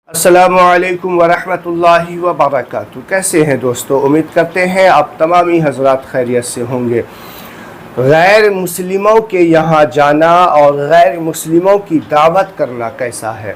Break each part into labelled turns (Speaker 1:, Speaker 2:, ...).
Speaker 1: السلام علیکم ورحمۃ اللہ وبرکاتہ۔ کیسے ہیں دوستو؟ امید کرتے ہیں آپ تمامی حضرات خیریت سے ہوں گے۔ غیر مسلموں کے یہاں جانا اور غیر مسلموں کی دعوت کرنا کیسا ہے؟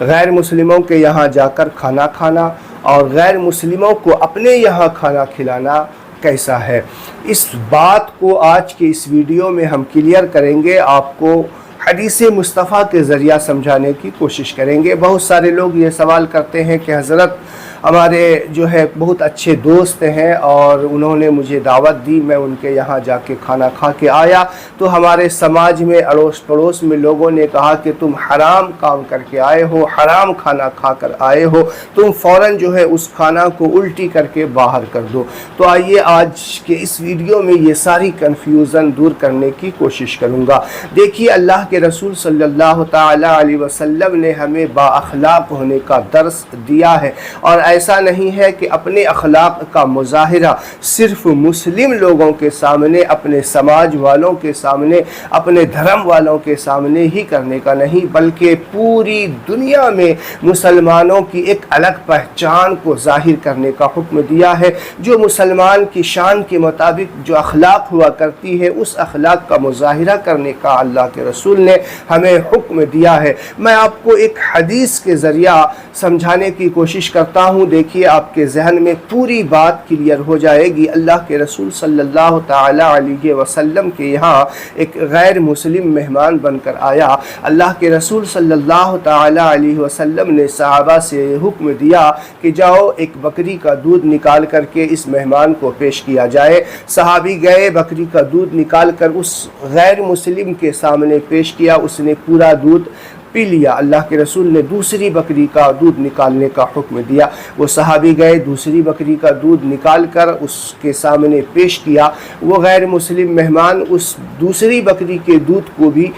Speaker 1: غیر مسلموں کے یہاں جا کر کھانا کھانا اور غیر مسلموں کو اپنے یہاں کھانا کھلانا کیسا ہے؟ اس بات کو آج کے اس ویڈیو میں ہم کلیئر کریں گے، آپ کو حدیث مصطفیٰ کے ذریعہ سمجھانے کی کوشش کریں گے۔ بہت سارے لوگ یہ سوال کرتے ہیں کہ حضرت ہمارے بہت اچھے دوست ہیں اور انہوں نے مجھے دعوت دی، میں ان کے یہاں جا کے کھانا کھا کے آیا تو ہمارے سماج میں اڑوس پڑوس میں لوگوں نے کہا کہ تم حرام کام کر کے آئے ہو، حرام کھانا کھا کر آئے ہو، تم فوراً اس کھانا کو الٹی کر کے باہر کر دو۔ تو آئیے آج کے اس ویڈیو میں یہ ساری کنفیوژن دور کرنے کی کوشش کروں گا۔ دیکھیے، اللہ کے رسول صلی اللہ تعالی علیہ وسلم نے ہمیں با اخلاق ہونے کا درس دیا ہے، اور ایسا نہیں ہے کہ اپنے اخلاق کا مظاہرہ صرف مسلم لوگوں کے سامنے، اپنے سماج والوں کے سامنے، اپنے دھرم والوں کے سامنے ہی کرنے کا نہیں، بلکہ پوری دنیا میں مسلمانوں کی ایک الگ پہچان کو ظاہر کرنے کا حکم دیا ہے۔ جو مسلمان کی شان کے مطابق جو اخلاق ہوا کرتی ہے، اس اخلاق کا مظاہرہ کرنے کا اللہ کے رسول نے ہمیں حکم دیا ہے۔ میں آپ کو ایک حدیث کے ذریعہ سمجھانے کی کوشش کرتا ہوں۔ دیکھیے، آپ کے ذہن میں پوری بات کلیئر ہو جائے گی۔ اللہ کے رسول صلی اللہ تعالی علیہ وسلم کے یہاں ایک غیر مسلم مہمان بن کر آیا۔ اللہ کے رسول صلی اللہ تعالی علیہ وسلم نے صحابہ سے حکم دیا کہ جاؤ، ایک بکری کا دودھ نکال کر کے اس مہمان کو پیش کیا جائے۔ صحابی گئے، بکری کا دودھ نکال کر اس غیر مسلم کے سامنے پیش کیا، اس نے پورا دودھ پی لیا۔ اللہ کے رسول نے دوسری بکری کا دودھ نکالنے کا حکم دیا۔ وہ صحابی گئے، دوسری بکری کا دودھ نکال کر اس کے سامنے پیش کیا۔ وہ غیر مسلم مہمان اس دوسری بکری کے دودھ کو بھی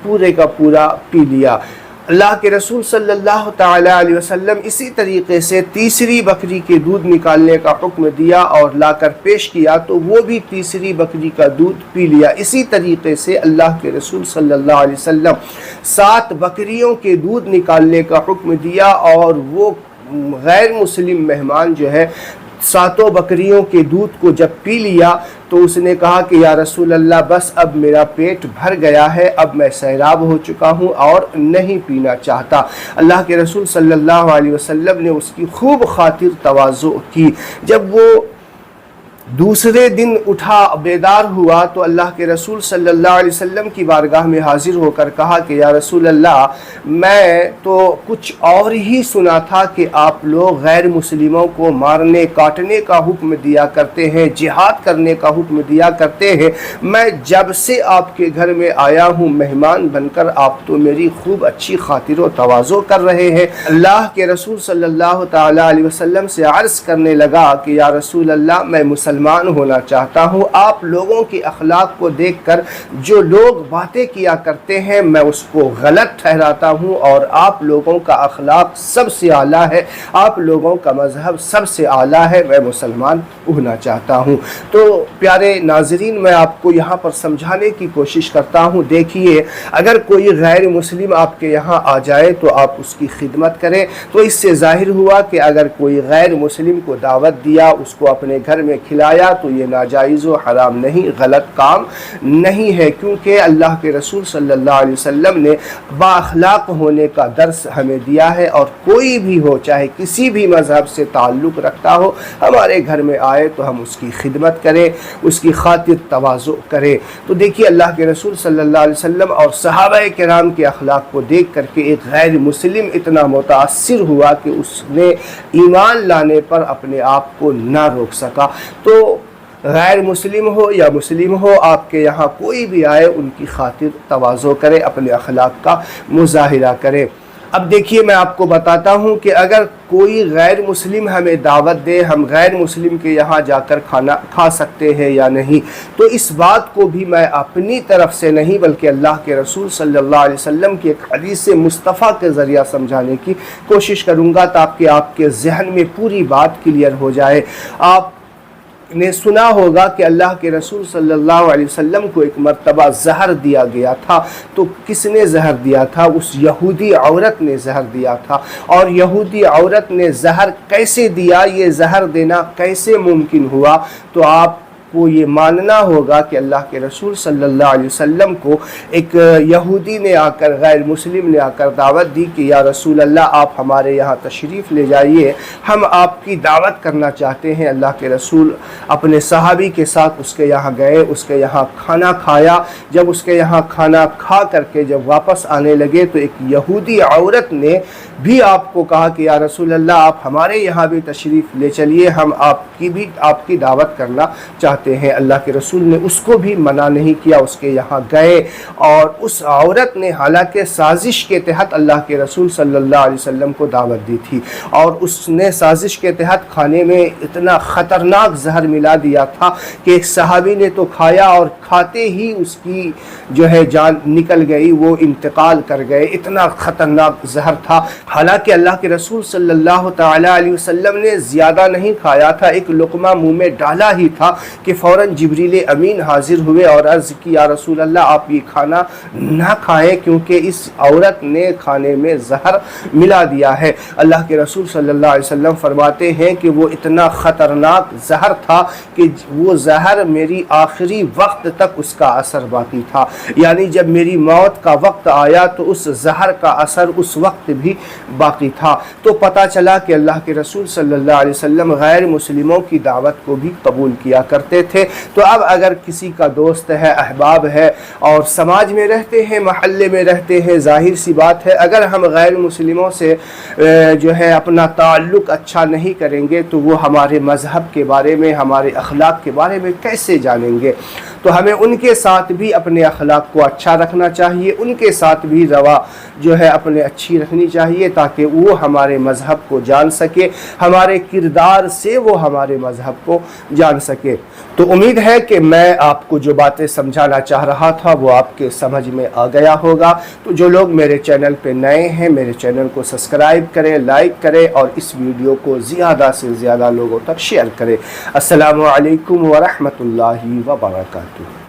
Speaker 1: پورے کا پورا پی لیا۔ اللہ کے رسول صلی اللہ تعالی علیہ وسلم اسی طریقے سے تیسری بکری کے دودھ نکالنے کا حکم دیا اور لا کر پیش کیا، تو وہ بھی تیسری بکری کا دودھ پی لیا۔ اسی طریقے سے اللہ کے رسول صلی اللہ علیہ وسلم 7 بکریوں کے دودھ نکالنے کا حکم دیا، اور وہ غیر مسلم مہمان 7 بکریوں کے دودھ کو جب پی لیا تو اس نے کہا کہ یا رسول اللہ، بس اب میرا پیٹ بھر گیا ہے، اب میں سیراب ہو چکا ہوں اور نہیں پینا چاہتا۔ اللہ کے رسول صلی اللہ علیہ وسلم نے اس کی خوب خاطر تواضع کی۔ جب وہ دوسرے دن اٹھا، بیدار ہوا، تو اللہ کے رسول صلی اللہ علیہ وسلم کی بارگاہ میں حاضر ہو کر کہا کہ یا رسول اللہ، میں تو کچھ اور ہی سنا تھا کہ آپ لوگ غیر مسلموں کو مارنے کاٹنے کا حکم دیا کرتے ہیں، جہاد کرنے کا حکم دیا کرتے ہیں۔ میں جب سے آپ کے گھر میں آیا ہوں مہمان بن کر، آپ تو میری خوب اچھی خاطر و تواضع کر رہے ہیں۔ اللہ کے رسول صلی اللہ تعالی علیہ وسلم سے عرض کرنے لگا کہ یا رسول اللہ، میں مسلمان ہونا چاہتا ہوں۔ آپ لوگوں کے اخلاق کو دیکھ کر جو لوگ باتیں کیا کرتے ہیں، میں اس کو غلط ٹھہراتا ہوں، اور آپ لوگوں کا اخلاق سب سے اعلیٰ ہے، آپ لوگوں کا مذہب سب سے اعلیٰ ہے، میں مسلمان ہونا چاہتا ہوں۔ تو پیارے ناظرین، میں آپ کو یہاں پر سمجھانے کی کوشش کرتا ہوں۔ دیکھیے، اگر کوئی غیر مسلم آپ کے یہاں آ جائے تو آپ اس کی خدمت کریں۔ تو اس سے ظاہر ہوا کہ اگر کوئی غیر مسلم کو دعوت دیا، اس کو اپنے گھر میں کھلایا، تو یہ ناجائز و حرام نہیں، غلط کام نہیں ہے، کیونکہ اللہ کے رسول صلی اللہ علیہ وسلم نے با اخلاق ہونے کا درس ہمیں دیا ہے، اور کوئی بھی ہو، چاہے کسی بھی مذہب سے تعلق رکھتا ہو، ہمارے گھر میں آئے تو ہم اس کی خدمت کریں، اس کی خاطر تواضع کریں۔ تو دیکھیے، اللہ کے رسول صلی اللہ علیہ وسلم اور صحابہ کرام کے اخلاق کو دیکھ کر کے ایک غیر مسلم اتنا متاثر ہوا کہ اس نے ایمان لانے پر اپنے آپ کو نہ روک سکا۔ تو غیر مسلم ہو یا مسلم ہو، آپ کے یہاں کوئی بھی آئے، ان کی خاطر تواضع کرے، اپنے اخلاق کا مظاہرہ کرے۔ اب دیکھیے، میں آپ کو بتاتا ہوں کہ اگر کوئی غیر مسلم ہمیں دعوت دے، ہم غیر مسلم کے یہاں جا کر کھانا کھا سکتے ہیں یا نہیں، تو اس بات کو بھی میں اپنی طرف سے نہیں، بلکہ اللہ کے رسول صلی اللہ علیہ وسلم کی ایک حدیث مصطفیٰ کے ذریعہ سمجھانے کی کوشش کروں گا، تاکہ آپ کے ذہن میں پوری بات کلیئر ہو جائے۔ آپ نے سنا ہوگا کہ اللہ کے رسول صلی اللہ علیہ وسلم کو ایک مرتبہ زہر دیا گیا تھا. تو کس نے زہر دیا تھا؟ اس یہودی عورت نے زہر دیا تھا. اور یہودی عورت نے زہر کیسے دیا، یہ زہر دینا کیسے ممکن ہوا؟ تو آپ کو یہ ماننا ہوگا کہ اللہ کے رسول صلی اللہ علیہ وسلم کو ایک یہودی نے آ کر، غیر مسلم نے آ کر دعوت دی کہ یا رسول اللہ آپ ہمارے یہاں تشریف لے جائیے، ہم آپ کی دعوت کرنا چاہتے ہیں. اللہ کے رسول اپنے صحابی کے ساتھ اس کے یہاں گئے، اس کے یہاں کھانا کھایا. جب اس کے یہاں کھانا کھا کر کے جب واپس آنے لگے تو ایک یہودی عورت نے بھی آپ کو کہا کہ یا رسول اللہ آپ ہمارے یہاں بھی تشریف لے چلیے، ہم آپ کی دعوت کرنا چاہتے ہیں. اللہ کے رسول نے اس کو بھی منع نہیں کیا، اس کے یہاں گئے. اور اس عورت نے حالانکہ سازش کے تحت اللہ کے رسول صلی اللہ علیہ وسلم کو دعوت دی تھی، اور اس نے سازش کے تحت کھانے میں اتنا خطرناک زہر ملا دیا تھا کہ ایک صحابی نے تو کھایا اور کھاتے ہی اس کی جو ہے جان نکل گئی، وہ انتقال کر گئے. اتنا خطرناک زہر تھا. حالانکہ اللہ کے رسول صلی اللہ تعالی علیہ وسلم نے زیادہ نہیں کھایا تھا، ایک لقمہ منہ میں ڈالا ہی تھا کہ فوراً جبریل امین حاضر ہوئے اور عرض کی یا رسول اللہ آپ یہ کھانا نہ کھائیں کیونکہ اس عورت نے کھانے میں زہر ملا دیا ہے. اللہ کے رسول صلی اللہ علیہ وسلم فرماتے ہیں کہ وہ اتنا خطرناک زہر تھا کہ وہ زہر میری آخری وقت تک اس کا اثر باقی تھا. یعنی جب میری موت کا وقت آیا تو اس زہر کا اثر اس وقت بھی باقی تھا. تو پتہ چلا کہ اللہ کے رسول صلی اللہ علیہ وسلم غیر مسلموں کی دعوت کو بھی قبول کیا کرتے تھے. تو اب اگر کسی کا دوست ہے، احباب ہے اور سماج میں رہتے ہیں، محلے میں رہتے ہیں، ظاہر سی بات ہے اگر ہم غیر مسلموں سے جو ہے اپنا تعلق اچھا نہیں کریں گے تو وہ ہمارے مذہب کے بارے میں، ہمارے اخلاق کے بارے میں کیسے جانیں گے؟ تو ہمیں ان کے ساتھ بھی اپنے اخلاق کو اچھا رکھنا چاہیے، ان کے ساتھ بھی روا جو ہے اپنے اچھی رکھنی چاہیے تاکہ وہ ہمارے مذہب کو جان سکے، ہمارے کردار سے وہ ہمارے مذہب کو جان سکے. تو امید ہے کہ میں آپ کو جو باتیں سمجھانا چاہ رہا تھا وہ آپ کے سمجھ میں آ گیا ہوگا. تو جو لوگ میرے چینل پہ نئے ہیں میرے چینل کو سبسکرائب کریں، لائک کریں اور اس ویڈیو کو زیادہ سے زیادہ لوگوں تک شیئر کریں. السلام علیکم ورحمۃ اللہ وبرکاتہ.